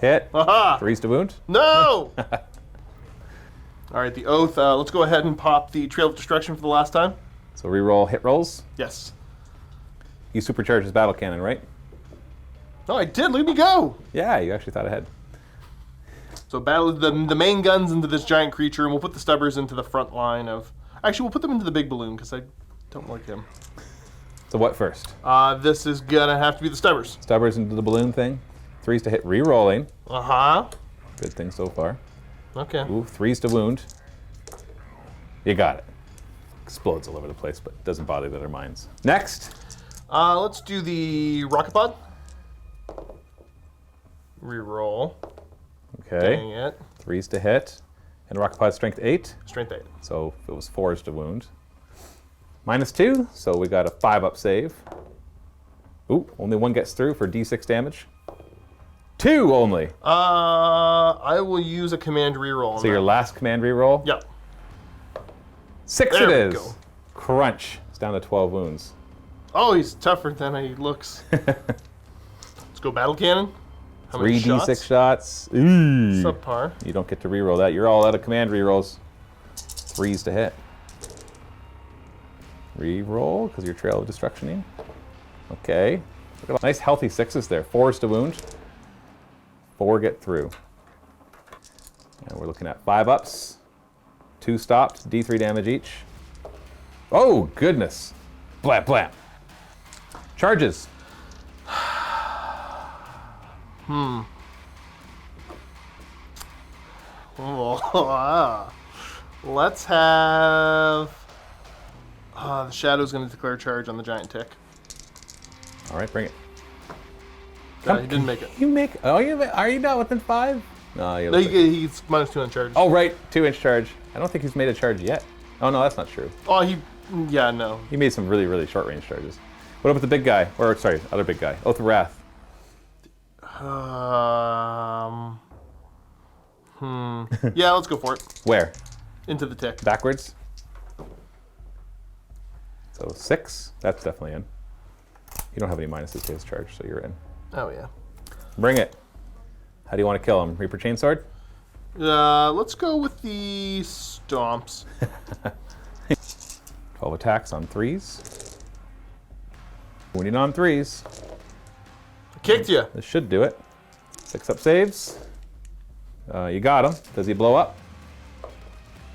Hit. Aha! 3s to wound. No! All right, the oath. Let's go ahead and pop the Trail of Destruction for the last time. So reroll hit rolls. Yes. You supercharge his battle cannon, right? Oh, I did. Let me go. Yeah, you actually thought ahead. So battle the main guns into this giant creature, and we'll put the stubbers into the front line of... Actually, we'll put them into the big balloon, because I don't like him. So what first? This is going to have to be the stubbers. Stubbers into the balloon thing. 3s to hit re-rolling. Uh-huh. Good thing so far. Okay. Ooh, 3s to wound. You got it. Explodes all over the place, but doesn't bother the other mines. Next. Let's do the rocket pod. Reroll. Okay. Dang it. 3s to hit. And rocket pod strength 8. Strength 8. So if it was 4s to wound. -2, so we got a 5-up save. Ooh, only 1 gets through for d6 damage. 2 only. I will use a command reroll. on So your that. last command reroll. Yep. 6 There it we is. go. Crunch. It's down to 12 wounds. Oh, he's tougher than he looks. Let's go battle cannon. How many 3d6 shots. Ooh. Subpar. You don't get to reroll that. You're all out of command rerolls. 3s to hit. Reroll, because you're Trail of Destructioning. Okay. Look at nice healthy 6s there. 4s to wound. 4 get through. And we're looking at 5-ups. 2 stopped, d3 damage each. Oh, goodness. Blam, blam. Charges. Let's have... the Shadow's going to declare charge on the giant tick. All right, bring it. He didn't make it. You make... Oh, are you not within 5? No, you're No, he's -2 on charge. Oh, right. 2-inch charge. I don't think he's made a charge yet. Oh, no, that's not true. Oh, yeah, no. He made some really, really short-range charges. What about the big guy? Or, sorry, other big guy. Oath of Wrath. Yeah, let's go for it. Where? Into the tick. Backwards? So 6. That's definitely in. You don't have any minuses to his charge, so you're in. Oh, yeah. Bring it. How do you want to kill him? Reaper Chainsword? Let's go with the stomps. 12 attacks on 3s. Wounding on 3s. Kicked you. This should do it. 6-up saves. You got him. Does he blow up?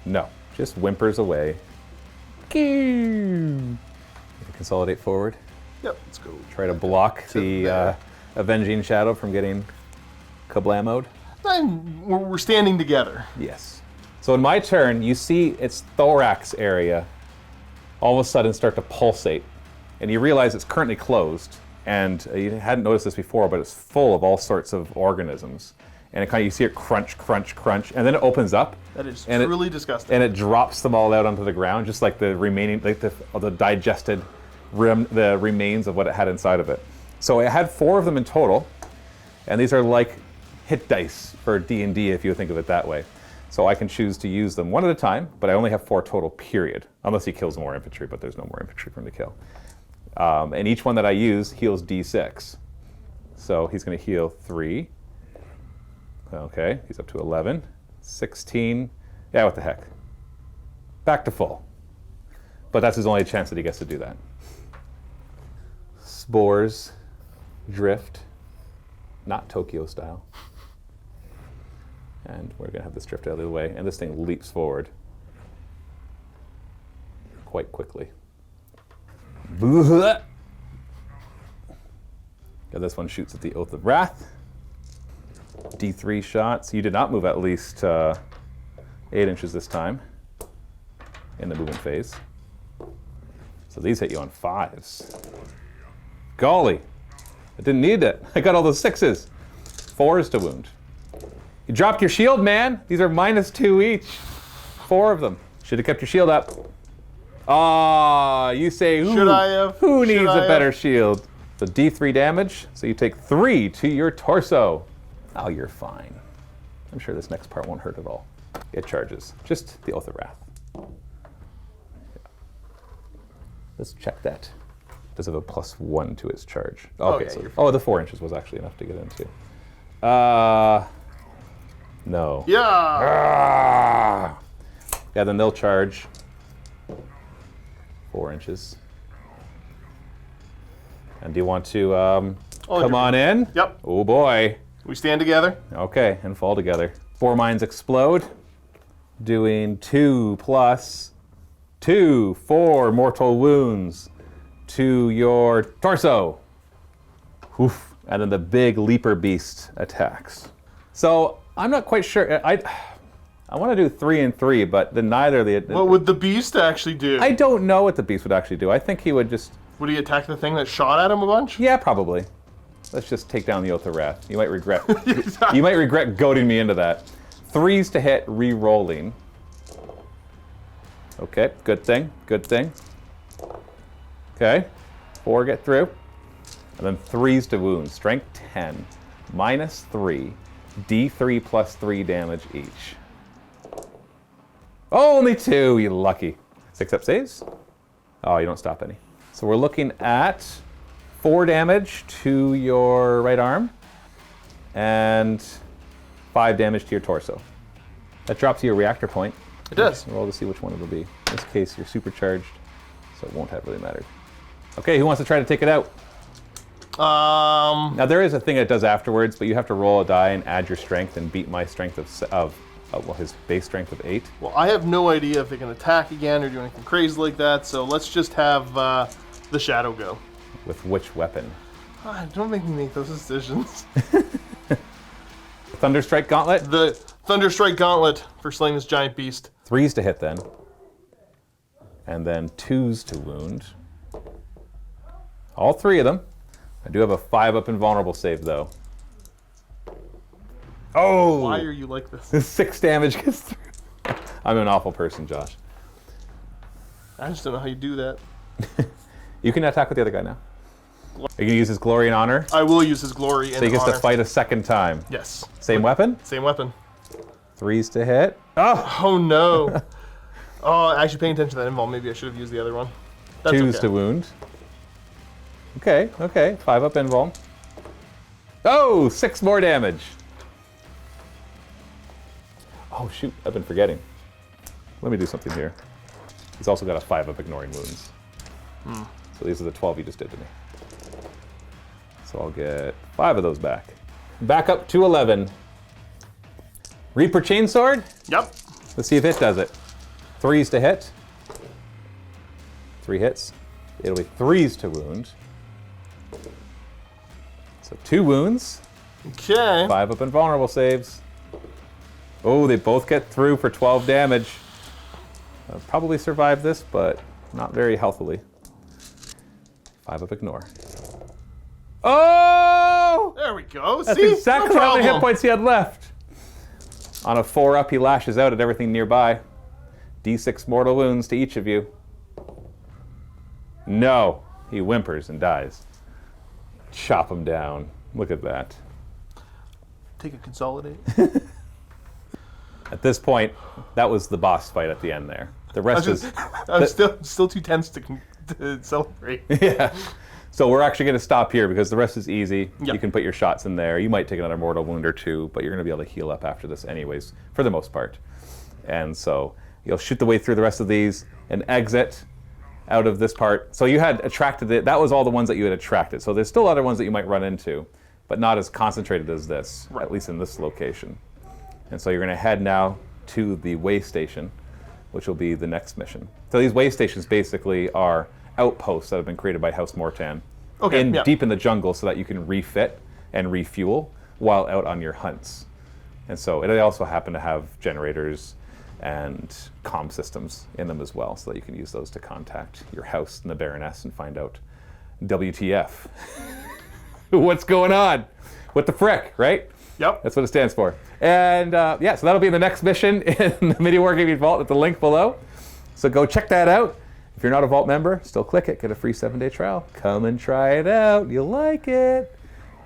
No. Just whimpers away. Consolidate forward. Yep, let's go. Try to block the Avenging Shadow from getting kablamoed. We're standing together. Yes. So in my turn, you see its thorax area all of a sudden start to pulsate and you realize it's currently closed, and you hadn't noticed this before, but it's full of all sorts of organisms. And it kind of, you see it crunch, crunch, crunch, and then it opens up. That is and truly disgusting. And it drops them all out onto the ground, just like the remaining, like the digested the remains of what it had inside of it. So it had 4 of them in total, and these are like hit dice for D&D if you think of it that way. So I can choose to use them one at a time, but I only have 4 total, period. Unless he kills more infantry, but there's no more infantry for him to kill. And each one that I use heals D6. So he's going to heal 3. Okay, he's up to 11, 16. Yeah, what the heck. Back to full. But that's his only chance that he gets to do that. Spores, drift, not Tokyo style. And we're going to have this drift out of the way, and this thing leaps forward quite quickly. Yeah, this one shoots at the Oath of Wrath. D3 shots. You did not move at least 8 inches this time in the movement phase. So these hit you on 5s. Golly, I didn't need it. I got all those 6s. 4s to wound. You dropped your shield, man. These are -2 each. 4 of them. Should have kept your shield up. Ah, you say who? Should I have? Who Should needs I a better have? shield? So D3 damage. So you take 3 to your torso. Oh, you're fine. I'm sure this next part won't hurt at all. It charges. Just the Oath of Wrath. Yeah. Let's check that. Does it have a +1 to its charge? Okay, yeah, so, you're fine. the 4 inches was actually enough to get into. No. Yeah. Ah! Yeah, then they'll charge 4 inches. And do you want to come on in? Yep. Oh boy. We stand together. Okay, and fall together. 4 mines explode, doing 2 + 2, 4 mortal wounds to your torso. Oof. And then the big leaper beast attacks. So I'm not quite sure. I want to do 3 and 3, but then neither of the. What would the beast actually do? I don't know what the beast would actually do. I think he would just. Would he attack the thing that shot at him a bunch? Yeah, probably. Let's just take down the Oath of Wrath. You might regret. You might regret goading me into that. 3s to hit, re-rolling. Okay, good thing. Good thing. Okay, 4 get through, and then 3s to wound. Strength 10, -3, D3 + 3 damage each. Oh, only 2. You lucky. 6 up saves. Oh, you don't stop any. So we're looking at 4 damage to your right arm, and 5 damage to your torso. That drops you a reactor point. It does. Roll to see which one it'll be. In this case, you're supercharged, so it won't have really mattered. Okay, who wants to try to take it out? Now there is a thing it does afterwards, but you have to roll a die and add your strength and beat my strength of his base strength of 8. Well, I have no idea if they can attack again or do anything crazy like that, so let's just have the shadow go. With which weapon? Don't make me make those decisions. Thunderstrike Gauntlet? The Thunderstrike Gauntlet for slaying this giant beast. 3s to hit then. And then 2s to wound. All 3 of them. I do have a 5 up invulnerable save though. Oh! Why are you like this? 6 damage gets through. I'm an awful person, Josh. I just don't know how you do that. You can attack with the other guy now. Are you gonna use his glory and honor? I will use his glory and So he gets honor. to fight a second time. Yes. Same weapon? Same weapon. 3s to hit. Oh! Oh no. Oh, actually paying attention to that invul, maybe I should have used the other one. That's 2s okay. to wound. Okay, okay. 5 up invul. Oh! 6 more damage. Oh shoot, I've been forgetting. Let me do something here. He's also got a 5 up ignoring wounds. So these are the 12 you just did to me. So I'll get 5 of those back. Back up to 11. Reaper Chainsword? Yep. Let's see if it does it. 3s to hit. 3 hits. It'll be 3s to wound. So 2 wounds. Okay. 5 up invulnerable saves. Oh, they both get through for 12 damage. I'll probably survive this, but not very healthily. 5 of ignore. Oh! There we go. That's See? exactly No how many hit problem. points he had left. On a 4-up, he lashes out at everything nearby. D6 mortal wounds to each of you. No. He whimpers and dies. Chop him down. Look at that. Take a consolidate. At this point, that was the boss fight at the end there. The rest is... I'm still too tense to celebrate. Yeah. So we're actually going to stop here because the rest is easy. Yep. You can put your shots in there. You might take another mortal wound or two, but you're going to be able to heal up after this anyways, for the most part. And so you'll shoot the way through the rest of these and exit out of this part. So you had attracted it. That was all the ones that you had attracted. So there's still other ones that you might run into, but not as concentrated as this, at least in this location. And so you're going to head now to the way station, which will be the next mission. So these way stations basically are outposts that have been created by House Mortan deep in the jungle so that you can refit and refuel while out on your hunts. And so they also happen to have generators and comm systems in them as well, so that you can use those to contact your house and the Baroness and find out WTF. What's going on? What the frick, right? Yep. That's what it stands for. And yeah, so that'll be the next mission in the MiniWarGaming Vault at the link below. So go check that out. If you're not a Vault member, still click it. Get a free 7-day trial. Come and try it out. You'll like it.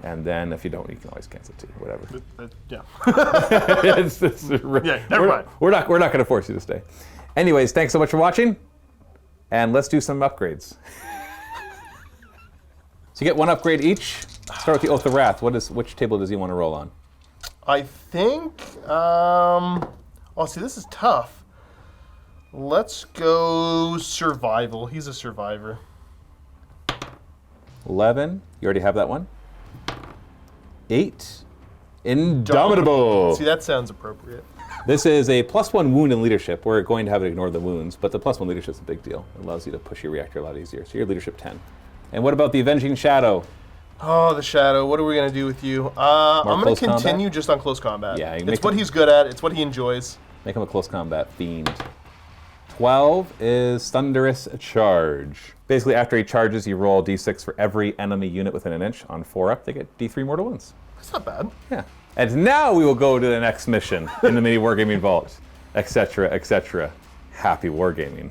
And then if you don't, you can always cancel too. Whatever. Yeah. Never mind. We're not going to force you to stay. Anyways, thanks so much for watching. And let's do some upgrades. So you get 1 upgrade each. Start with the Oath of Wrath. Which table does he want to roll on? I think, see, this is tough. Let's go survival. He's a survivor. 11. You already have that one. 8. Indomitable. See, that sounds appropriate. This is a +1 wound in leadership. We're going to have it ignore the wounds, but the +1 leadership is a big deal. It allows you to push your reactor a lot easier. So you're leadership 10. And what about the Avenging Shadow? Oh, the Shadow. What are we going to do with you? I'm going to continue just on close combat. Yeah, it's what he's good at. It's what he enjoys. Make him a close combat fiend. 12 is Thunderous Charge. Basically, after he charges, you roll d6 for every enemy unit within an inch. On 4-up, they get d3 mortal wounds. That's not bad. Yeah. And now we will go to the next mission in the MiniWarGaming Vault, etc., etc. Happy wargaming.